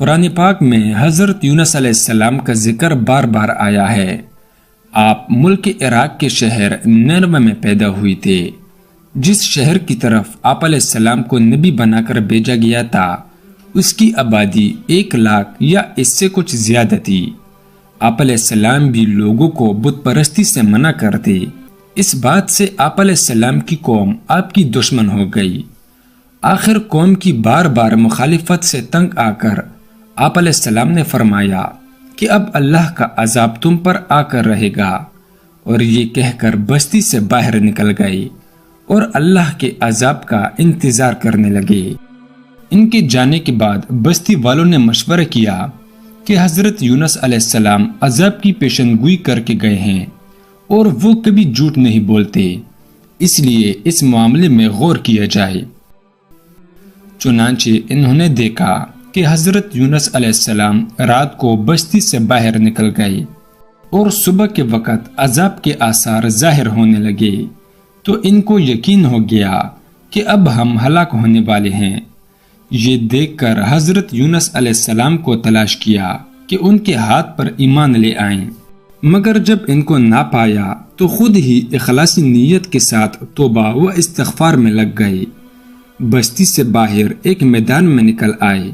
قرآن پاک میں حضرت یونس علیہ السلام کا ذکر بار بار آیا ہے۔ آپ ملک عراق کے شہر نینوے میں پیدا ہوئی تھے، جس شہر کی طرف آپ علیہ السلام کو نبی بنا کر بھیجا گیا تھا اس کی آبادی 1,00,000 یا اس سے کچھ زیادہ تھی۔ آپ علیہ السلام بھی لوگوں کو بت پرستی سے منع کرتے، اس بات سے آپ علیہ السلام کی قوم آپ کی دشمن ہو گئی۔ آخر قوم کی بار بار مخالفت سے تنگ آ کر آپ علیہ السلام نے فرمایا کہ اب اللہ کا عذاب تم پر آ کر رہے گا، اور یہ کہہ کر بستی سے باہر نکل گئے اور اللہ کے عذاب کا انتظار کرنے لگے۔ ان کے جانے کے بعد بستی والوں نے مشورہ کیا کہ حضرت یونس علیہ السلام عذاب کی پیشن گوئی کر کے گئے ہیں اور وہ کبھی جھوٹ نہیں بولتے، اس لیے اس معاملے میں غور کیا جائے۔ چنانچہ انہوں نے دیکھا کہ حضرت یونس علیہ السلام رات کو بستی سے باہر نکل گئے اور صبح کے وقت عذاب کے آثار ظاہر ہونے لگے، تو ان کو یقین ہو گیا کہ اب ہم ہلاک ہونے والے ہیں۔ یہ دیکھ کر حضرت یونس علیہ السلام کو تلاش کیا کہ ان کے ہاتھ پر ایمان لے آئیں، مگر جب ان کو نہ پایا تو خود ہی اخلاصی نیت کے ساتھ توبہ و استغفار میں لگ گئے۔ بستی سے باہر ایک میدان میں نکل آئے،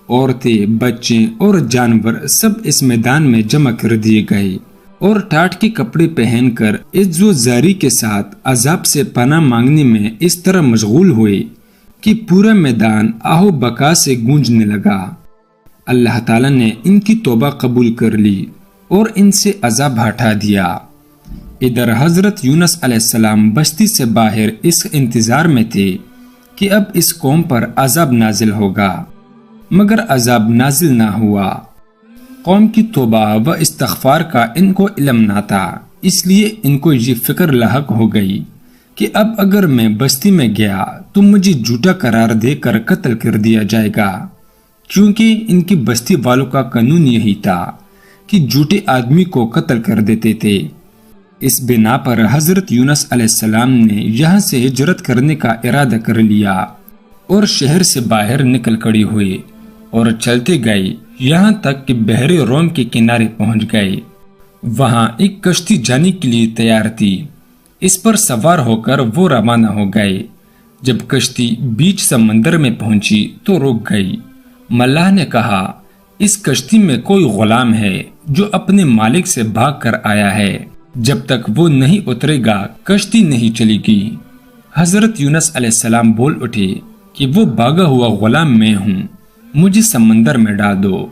عورتیں، بچے اور جانور سب اس میدان میں جمع کر دیے گئے اور ٹاٹ کے کپڑے پہن کر عز و زاری کے ساتھ عذاب سے پناہ مانگنے میں اس طرح مشغول ہوئے کہ پورا میدان آہو بکا سے گونجنے لگا۔ اللہ تعالیٰ نے ان کی توبہ قبول کر لی اور ان سے عذاب ہٹا دیا۔ ادھر حضرت یونس علیہ السلام بستی سے باہر اس انتظار میں تھے کہ اب اس قوم پر عذاب نازل ہوگا، مگر عذاب نازل نہ ہوا۔ قوم کی توبہ و استغفار کا ان کو علم نہ تھا، اس لیے ان کو یہ فکر لاحق ہو گئی کہ اب اگر میں بستی میں گیا تو مجھے جھوٹا قرار دے کر قتل کر دیا جائے گا، کیونکہ ان کی بستی والوں کا قانون یہی تھا کہ جھوٹے آدمی کو قتل کر دیتے تھے۔ اس بنا پر حضرت یونس علیہ السلام نے یہاں سے ہجرت کرنے کا ارادہ کر لیا اور شہر سے باہر نکل کھڑے ہوئے اور چلتے گئے یہاں تک کہ بحر روم کے کنارے پہنچ گئے۔ وہاں ایک کشتی جانے کے لیے تیار تھی، اس پر سوار ہو کر وہ روانہ ہو گئے۔ جب کشتی بیچ سمندر میں پہنچی تو رک گئی۔ ملاح نے کہا، اس کشتی میں کوئی غلام ہے جو اپنے مالک سے بھاگ کر آیا ہے، جب تک وہ نہیں اترے گا کشتی نہیں چلے گی۔ حضرت یونس علیہ السلام بول اٹھے کہ وہ بھاگا ہوا غلام میں ہوں، مجھے سمندر میں ڈال دو۔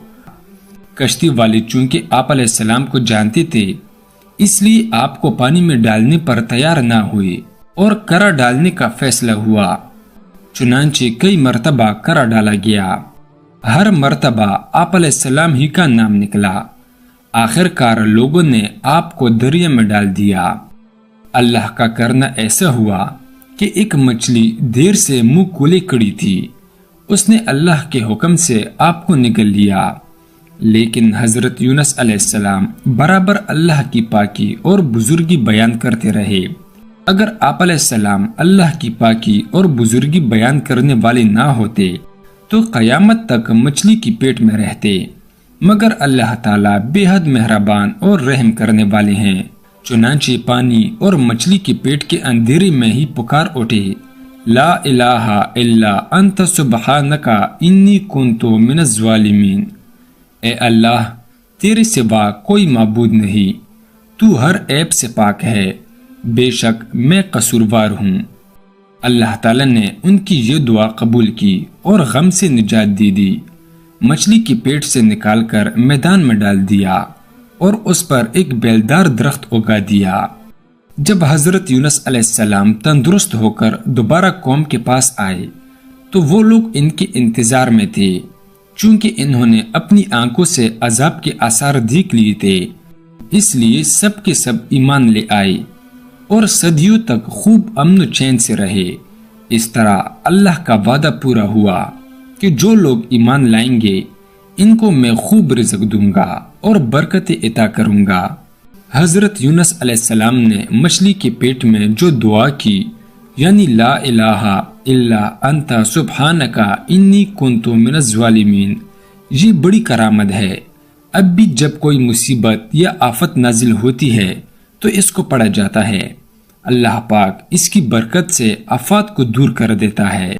کشتی والے چونکہ آپ علیہ السلام کو جانتے تھے، اس لیے آپ کو پانی میں ڈالنے پر تیار نہ ہوئے اور کرا ڈالنے کا فیصلہ ہوا۔ چنانچہ کئی مرتبہ کرا ڈالا گیا، ہر مرتبہ آپ علیہ السلام ہی کا نام نکلا۔ آخر کار لوگوں نے آپ کو دریا میں ڈال دیا۔ اللہ کا کرنا ایسا ہوا کہ ایک مچھلی دیر سے منہ کھولے کھڑی تھی، اس نے اللہ کے حکم سے آپ کو نگل لیا۔ لیکن حضرت یونس علیہ السلام برابر اللہ کی پاکی اور بزرگی بیان کرتے رہے۔ اگر آپ علیہ السلام اللہ کی پاکی اور بزرگی بیان کرنے والے نہ ہوتے تو قیامت تک مچھلی کی پیٹ میں رہتے، مگر اللہ تعالیٰ بے حد مہربان اور رحم کرنے والے ہیں۔ چنانچہ پانی اور مچھلی کے پیٹ کے اندھیرے میں ہی پکار اٹھے، لا الہ الا انت سبحانک انی کنت من الظالمین۔ اے اللہ، تیرے سوا کوئی معبود نہیں، تو ہر عیب سے پاک ہے، بے شک میں قصوروار ہوں۔ اللہ تعالیٰ نے ان کی یہ دعا قبول کی اور غم سے نجات دے دی، مچھلی کی پیٹ سے نکال کر میدان میں ڈال دیا اور اس پر ایک بیلدار درخت اگا دیا۔ جب حضرت یونس علیہ السلام تندرست ہو کر دوبارہ قوم کے پاس آئے تو وہ لوگ ان کے انتظار میں تھے، چونکہ انہوں نے اپنی آنکھوں سے عذاب کے آثار دیکھ لیے تھے، اس لیے سب کے سب ایمان لے آئے اور صدیوں تک خوب امن و چین سے رہے۔ اس طرح اللہ کا وعدہ پورا ہوا کہ جو لوگ ایمان لائیں گے ان کو میں خوب رزق دوں گا اور برکت عطا کروں گا۔ حضرت یونس علیہ السلام نے مچھلی کے پیٹ میں جو دعا کی، یعنی لا الہ الا انت سبحانک انی کنت من الظالمین، یہ بڑی کرامت ہے۔ اب بھی جب کوئی مصیبت یا آفت نازل ہوتی ہے تو اس کو پڑھا جاتا ہے۔ اللہ پاک اس کی برکت سے آفات کو دور کر دیتا ہے۔